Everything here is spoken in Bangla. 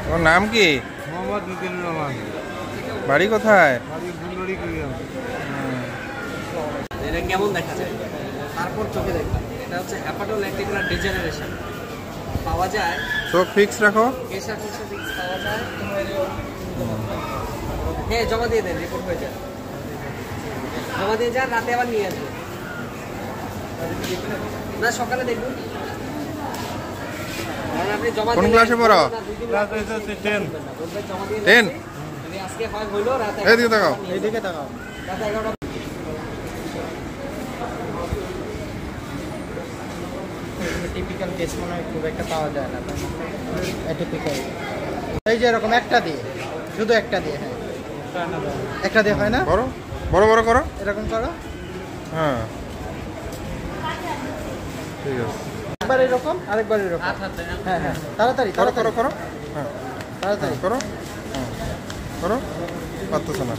ওর নাম কি? মোহাম্মদ মিজানুর রহমান। বাড়ি কোথায়? বাড়ি ফুলবাড়ি কুড়িগ্রাম। এটা কেমন দেখা যায় তারপর চোখে দেখলাম। এটা হচ্ছে হেপাটোল্যান্টিকুলার ডিজেনারেশন পাওয়া যায়। চোখ ফিক্স রাখো। প্রেশার ফিক্স পাওয়া যায়। হ্যাঁ, জমা দিয়ে দেন, রিপোর্ট হয়ে যায়। জমা দিয়ে যান, রাতে আবার নিয়ে আসবেন। না, সকালে দেখুন। আপনি জমা কোন ক্লাসে পড়ো? ক্লাস 10। 10? আজকে হয় হইলো রাতে। এইদিকে তাকাও। এইদিকে তাকাও। রাতে 11টা। টিপিক্যাল কেস মনে হয় খুব একটা পাওয়া যায় না। অ্যাটিপিক্যাল এই যে এরকম একটা দিয়ে, শুধু একটা দিয়ে। হ্যাঁ, একটা দিয়ে হয় না? করো, বড় বড় করো। এরকম করো। হ্যাঁ, ঠিক আছে। একবার এরকম, আরেকবার এরকম। হ্যাঁ হ্যাঁ, তাড়াতাড়ি করো তাড়াতাড়ি করো করো। হ্যাঁ, তাড়াতাড়ি করো। হ্যাঁ, করো। পারতেছো না।